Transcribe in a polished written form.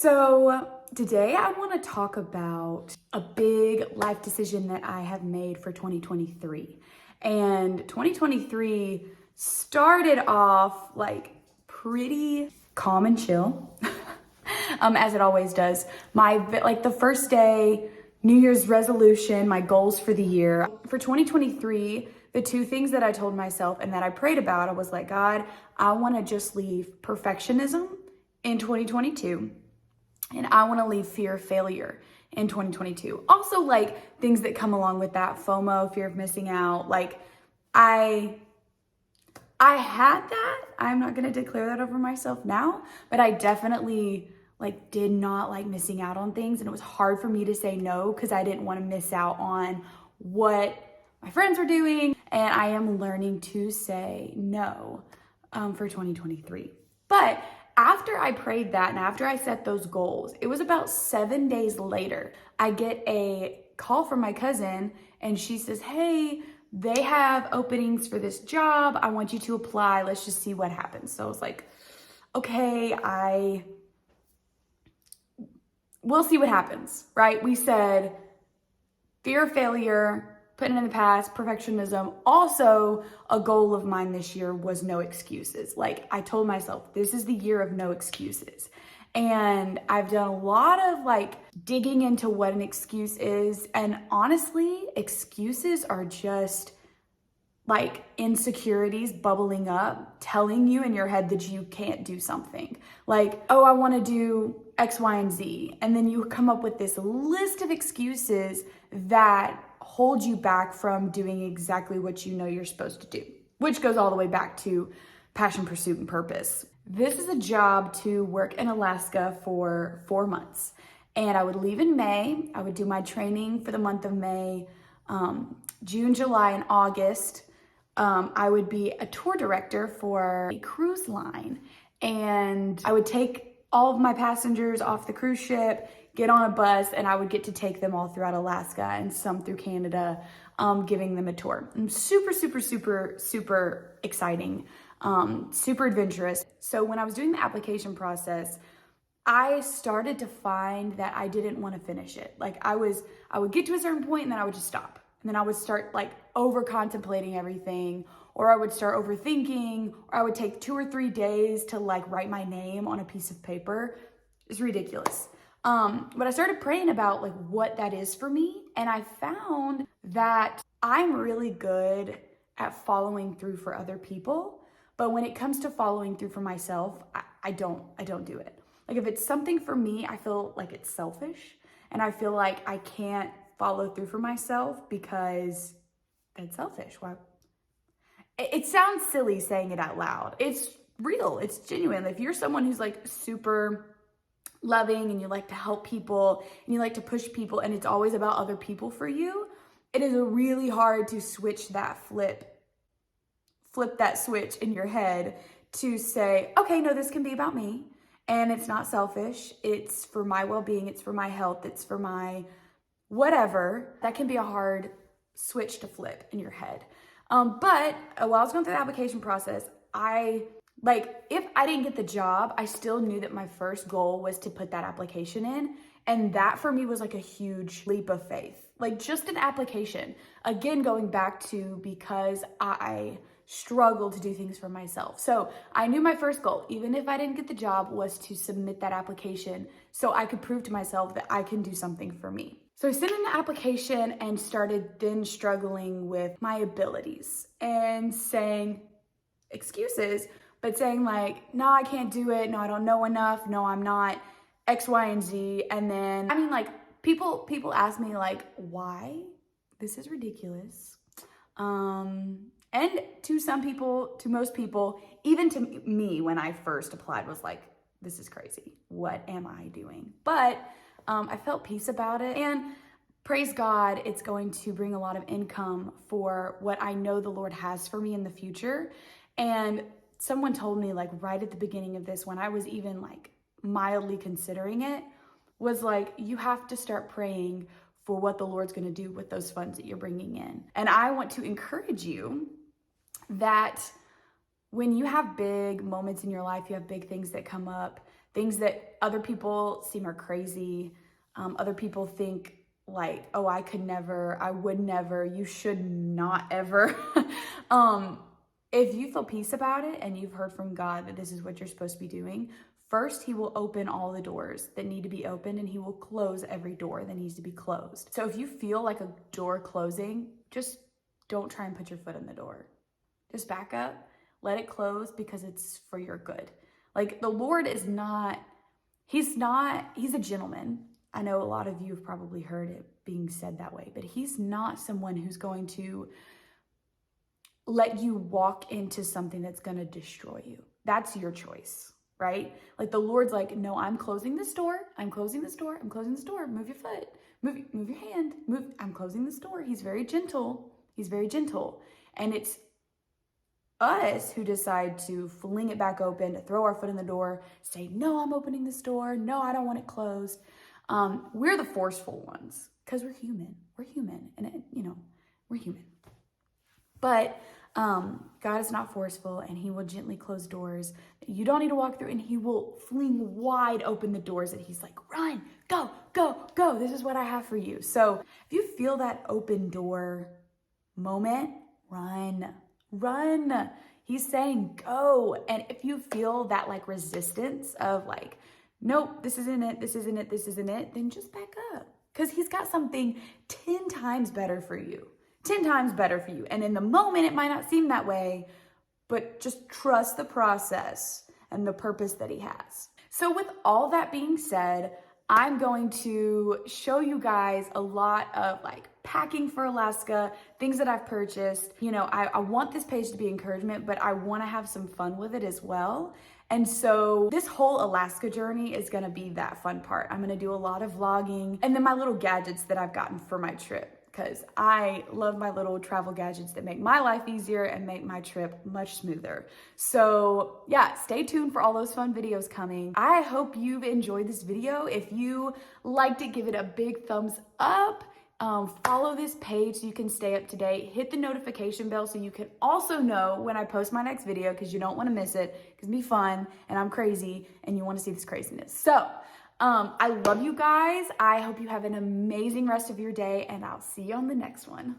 So today I want to talk about a big life decision that I have made for 2023. And 2023 started off like pretty calm and chill, as it always does. The first day, New Year's resolution, my goals for the year. For 2023, the two things that I told myself and that I prayed about, I was like, God, I want to just leave perfectionism in 2022. And I want to leave fear of failure in 2022. Also, like things that come along with that, FOMO, fear of missing out. Like I had that. I'm not going to declare that over myself now, but I definitely did not like missing out on things. And it was hard for me to say no because I didn't want to miss out on what my friends were doing. And I am learning to say no for 2023. But after I prayed that and after I set those goals, it was about 7 days later, I get a call from my cousin and she says, hey, they have openings for this job. I want you to apply. Let's just see what happens. So I was like, okay, we'll see what happens, right? We said fear of failure, putting it in the past, perfectionism. Also, a goal of mine this year was no excuses. Like I told myself, this is the year of no excuses. And I've done a lot of digging into what an excuse is. And honestly, excuses are just like insecurities bubbling up, telling you in your head that you can't do something. Like, oh, I want to do X, Y, and Z. And then you come up with this list of excuses that hold you back from doing exactly what you know you're supposed to do, which goes all the way back to passion, pursuit, and purpose. This is a job to work in Alaska for 4 months. And I would leave in May. I would do my training for the month of May, June, July, and August. I would be a tour director for a cruise line. And I would take all of my passengers off the cruise ship, get on a bus, and I would get to take them all throughout Alaska and some through Canada, giving them a tour. And super, super, super, super exciting, super adventurous. So when I was doing the application process, I started to find that I didn't want to finish it. I would get to a certain point and then I would just stop. And then I would start over contemplating everything, or I would start overthinking, or I would take 2 or 3 days to write my name on a piece of paper. It's ridiculous. But I started praying about what that is for me. And I found that I'm really good at following through for other people. But when it comes to following through for myself, I don't do it. If it's something for me, I feel like it's selfish. And I feel like I can't follow through for myself because that's selfish. Why? It sounds silly saying it out loud. It's real. It's genuine. If you're someone who's super loving and you like to help people and you like to push people and it's always about other people for you, it is really hard to switch that flip that switch in your head to say, okay, no, this can be about me and it's not selfish. It's for my well-being. It's for my health. It's for my whatever. That can be a hard switch to flip in your head. But while I was going through the application process, if I didn't get the job, I still knew that my first goal was to put that application in. And that for me was a huge leap of faith. Just an application. Again, going back to because I struggle to do things for myself. So I knew my first goal, even if I didn't get the job, was to submit that application so I could prove to myself that I can do something for me. So I sent in the application and started then struggling with my abilities and saying excuses, but saying no, I can't do it. No, I don't know enough. No, I'm not X, Y, and Z. And then, people ask me why? This is ridiculous. And to most people, even to me when I first applied was this is crazy. What am I doing? But I felt peace about it, and praise God, it's going to bring a lot of income for what I know the Lord has for me in the future. And someone told me right at the beginning of this, when I was even mildly considering it, was you have to start praying for what the Lord's going to do with those funds that you're bringing in. And I want to encourage you that when you have big moments in your life, you have big things that come up, things that other people seem are crazy. Other people think like, oh, I could never, I would never, you should not ever. If you feel peace about it and you've heard from God that this is what you're supposed to be doing, first, he will open all the doors that need to be opened, and he will close every door that needs to be closed. So if you feel like a door closing, just don't try and put your foot in the door. Just back up, let it close, because it's for your good. Like, the Lord is not, he's a gentleman. I know a lot of you have probably heard it being said that way, but he's not someone who's going to let you walk into something that's going to destroy you. That's your choice, right? Like, the Lord's like, no, I'm closing this door. I'm closing this door. I'm closing this door. Move your foot. Move your hand. Move. I'm closing this door. He's very gentle. He's very gentle. And it's us who decide to fling it back open, to throw our foot in the door, say, no, I'm opening this door. No, I don't want it closed. We're the forceful ones because we're human. We're human. And, we're human. But God is not forceful, and he will gently close doors that you don't need to walk through, and he will fling wide open the doors that he's like, run, go, go, go. This is what I have for you. So if you feel that open door moment, run. He's saying go. And if you feel that like resistance of like, nope, this isn't it, then just back up, because he's got something 10 times better for you. 10 times better for you. And in the moment, it might not seem that way, but just trust the process and the purpose that he has. So with all that being said, I'm going to show you guys a lot of like packing for Alaska, things that I've purchased. I want this page to be encouragement, but I want to have some fun with it as well. And so this whole Alaska journey is going to be that fun part. I'm going to do a lot of vlogging, and then my little gadgets that I've gotten for my trip, because I love my little travel gadgets that make my life easier and make my trip much smoother. So yeah, stay tuned for all those fun videos coming. I hope you've enjoyed this video. If you liked it, give it a big thumbs up. Follow this page so you can stay up to date. Hit the notification bell so you can also know when I post my next video, because you don't want to miss it. It's gonna be fun, and I'm crazy, and you want to see this craziness. So I love you guys. I hope you have an amazing rest of your day, and I'll see you on the next one.